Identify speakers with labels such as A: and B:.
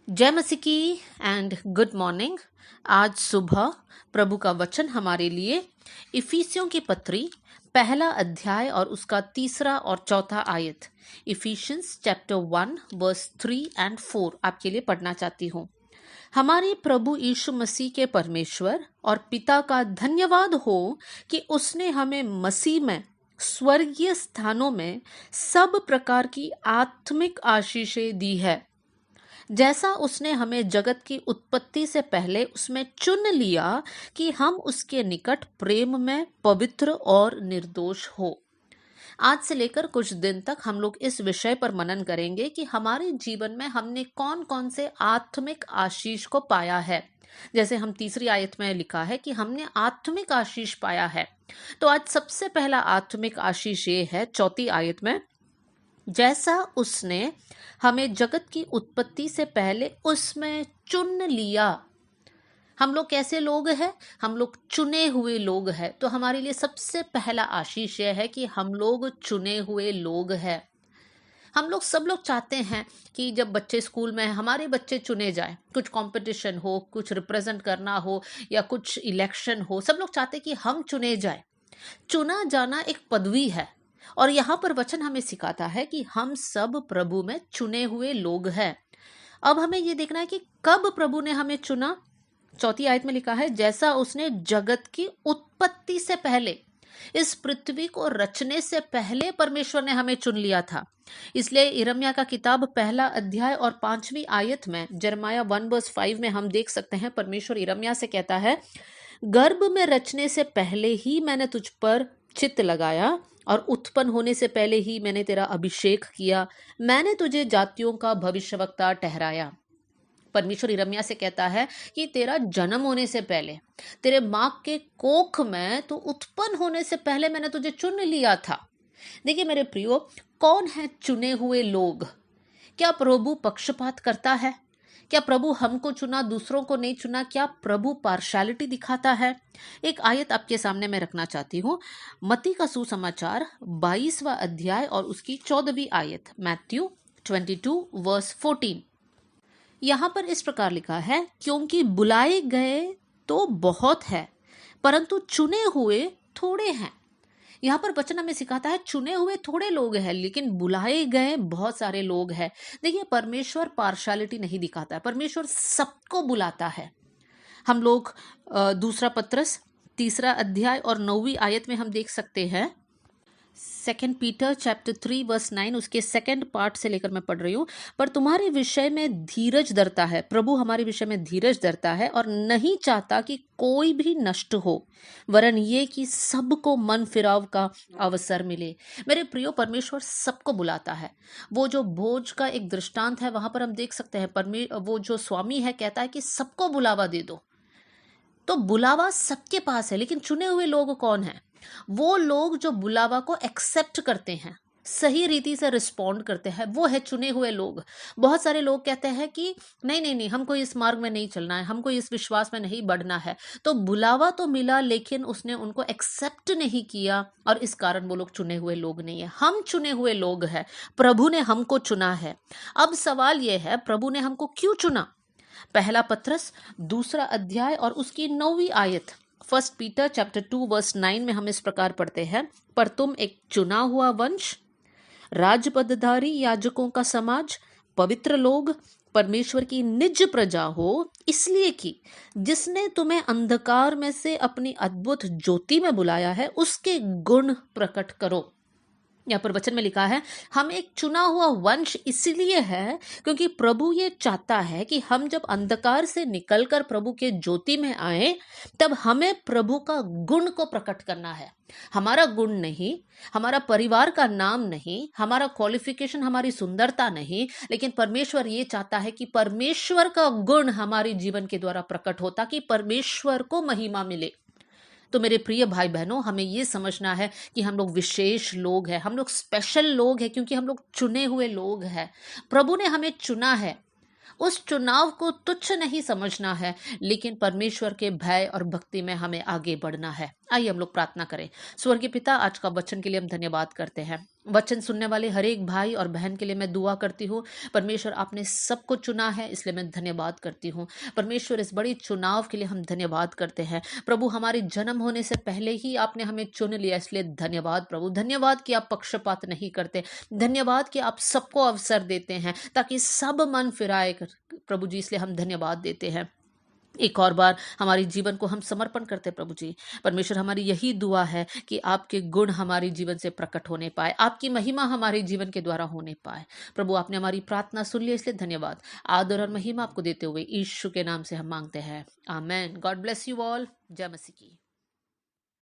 A: जय मसीह की एंड गुड मॉर्निंग। आज सुबह प्रभु का वचन हमारे लिए इफिसियों की पत्री पहला अध्याय और उसका तीसरा और चौथा आयत इफिशियंस चैप्टर 1 वर्स 3 एंड 4 आपके लिए पढ़ना चाहती हूँ। हमारे प्रभु यीशु मसीह के परमेश्वर और पिता का धन्यवाद हो कि उसने हमें मसीह में स्वर्गीय स्थानों में सब प्रकार की आत्मिक आशीषें दी है, जैसा उसने हमें जगत की उत्पत्ति से पहले उसमें चुन लिया कि हम उसके निकट प्रेम में पवित्र और निर्दोष हो। आज से लेकर कुछ दिन तक हम लोग इस विषय पर मनन करेंगे कि हमारे जीवन में हमने कौन कौन से आत्मिक आशीष को पाया है। जैसे हम तीसरी आयत में लिखा है कि हमने आत्मिक आशीष पाया है, तो आज सबसे पहला आत्मिक आशीष ये है चौथी आयत में, जैसा उसने हमें जगत की उत्पत्ति से पहले उसमें चुन लिया। हम लोग कैसे लोग हैं? हम लोग चुने हुए लोग हैं। तो हमारे लिए सबसे पहला आशीष यह है कि हम लोग चुने हुए लोग हैं। हम लोग सब लोग चाहते हैं कि जब बच्चे स्कूल में हैं हमारे बच्चे चुने जाए, कुछ कंपटीशन हो, कुछ रिप्रेजेंट करना हो या कुछ इलेक्शन हो, सब लोग चाहते हैं कि हम चुने जाए। चुना जाना एक पदवी है और यहाँ पर वचन हमें सिखाता है कि हम सब प्रभु में चुने हुए लोग हैं। अब हमें ये देखना है कि कब प्रभु ने हमें चुना। चौथी आयत में लिखा है, जैसा उसने जगत की उत्पत्ति से पहले, इस पृथ्वी को रचने से पहले परमेश्वर ने हमें चुन लिया था। इसलिए यिर्मयाह का किताब पहला अध्याय और 5वीं आयत में यिर्मयाह 1 वर्स 5 में हम देख सकते हैं, परमेश्वर यिर्मयाह से कहता है, गर्भ में रचने से पहले ही मैंने तुझ पर चित्त लगाया और उत्पन्न होने से पहले ही मैंने तेरा अभिषेक किया, मैंने तुझे जातियों का भविष्यवक्ता ठहराया। परमेश्वर यिर्मयाह से कहता है कि तेरा जन्म होने से पहले, तेरे माँ के कोख में तो उत्पन्न होने से पहले मैंने तुझे चुन लिया था। देखिए मेरे प्रियो, कौन है चुने हुए लोग? क्या प्रभु पक्षपात करता है? क्या प्रभु हमको चुना, दूसरों को नहीं चुना? क्या प्रभु पार्शियलिटी दिखाता है? एक आयत आपके सामने मैं रखना चाहती हूँ, मत्ती का सुसमाचार 22वां अध्याय और उसकी 14वीं आयत, मैथ्यू 22 वर्स 14। यहाँ पर इस प्रकार लिखा है, क्योंकि बुलाए गए तो बहुत है परंतु चुने हुए थोड़े हैं। यहाँ पर वचन हमें सिखाता है चुने हुए थोड़े लोग हैं लेकिन बुलाए गए बहुत सारे लोग हैं। देखिए परमेश्वर पार्शियलिटी नहीं दिखाता है, परमेश्वर सबको बुलाता है। हम लोग दूसरा पत्रस 3 अध्याय और 9वीं आयत में हम देख सकते हैं, 2 पीटर चैप्टर 3 वर्स 9, उसके सेकंड पार्ट से लेकर मैं पढ़ रही हूँ। पर तुम्हारे विषय में धीरज धरता है, प्रभु हमारे विषय में धीरज धरता है और नहीं चाहता कि कोई भी नष्ट हो, वरन ये कि सबको मन फिराव का अवसर मिले। मेरे प्रियो, परमेश्वर सबको बुलाता है। वो जो भोज का एक दृष्टांत है वहां पर हम देख सकते हैं, वो जो स्वामी है कहता है कि सबको बुलावा दे दो। तो बुलावा सबके पास है, लेकिन चुने हुए लोग कौन हैं? वो लोग जो बुलावा को एक्सेप्ट करते हैं, सही रीति से रिस्पॉन्ड करते हैं, वो है चुने हुए लोग। बहुत सारे लोग कहते हैं कि नहीं नहीं नहीं, हमको इस मार्ग में नहीं चलना है, हमको इस विश्वास में नहीं बढ़ना है। तो बुलावा तो मिला लेकिन उसने उनको एक्सेप्ट नहीं किया और इस कारण वो लोग चुने हुए लोग नहीं है। हम चुने हुए लोग हैं, प्रभु ने हमको चुना है। अब सवाल यह है, प्रभु ने हमको क्यों चुना? पहला पत्रस 2 अध्याय और उसकी 9वीं आयत, 1 पीटर चैप्टर 2 वर्स 9 में हम इस प्रकार पढ़ते हैं, पर तुम एक चुना हुआ वंश, राजपदधारी याजकों का समाज, पवित्र लोग, परमेश्वर की निज प्रजा हो, इसलिए कि जिसने तुम्हें अंधकार में से अपनी अद्भुत ज्योति में बुलाया है उसके गुण प्रकट करो। यहाँ पर वचन में लिखा है, हम एक चुना हुआ वंश इसलिए है क्योंकि प्रभु ये चाहता है कि हम जब अंधकार से निकलकर प्रभु के ज्योति में आए तब हमें प्रभु का गुण को प्रकट करना है। हमारा गुण नहीं, हमारा परिवार का नाम नहीं, हमारा क्वालिफिकेशन, हमारी सुंदरता नहीं, लेकिन परमेश्वर ये चाहता है कि परमेश्वर का गुण हमारे जीवन के द्वारा प्रकट हो ताकि परमेश्वर को महिमा मिले। तो मेरे प्रिय भाई बहनों, हमें ये समझना है कि हम लोग विशेष लोग हैं, हम लोग स्पेशल लोग हैं क्योंकि हम लोग चुने हुए लोग हैं। प्रभु ने हमें चुना है, उस चुनाव को तुच्छ नहीं समझना है, लेकिन परमेश्वर के भय और भक्ति में हमें आगे बढ़ना है। आइए हम लोग प्रार्थना करें। स्वर्गीय पिता, आज का वचन के लिए हम धन्यवाद करते हैं। वचन सुनने वाले हर एक भाई और बहन के लिए मैं दुआ करती हूँ। परमेश्वर, आपने सबको चुना है, इसलिए मैं धन्यवाद करती हूँ। परमेश्वर, इस बड़ी चुनाव के लिए हम धन्यवाद करते हैं। प्रभु, हमारे जन्म होने से पहले ही आपने हमें चुन लिया, इसलिए धन्यवाद प्रभु। धन्यवाद कि आप पक्षपात नहीं करते। धन्यवाद कि आप सबको अवसर देते हैं ताकि सब मन फिराए प्रभु जी, इसलिए हम धन्यवाद देते हैं। एक और बार हमारे जीवन को हम समर्पण करते हैं प्रभु जी। परमेश्वर, हमारी यही दुआ है कि आपके गुण हमारे जीवन से प्रकट होने पाए, आपकी महिमा हमारे जीवन के द्वारा होने पाए। प्रभु, आपने हमारी प्रार्थना सुन ली, इसलिए धन्यवाद। आदर और महिमा आपको देते हुए यीशु के नाम से हम मांगते हैं, amen. God bless you all. जय मसीह की।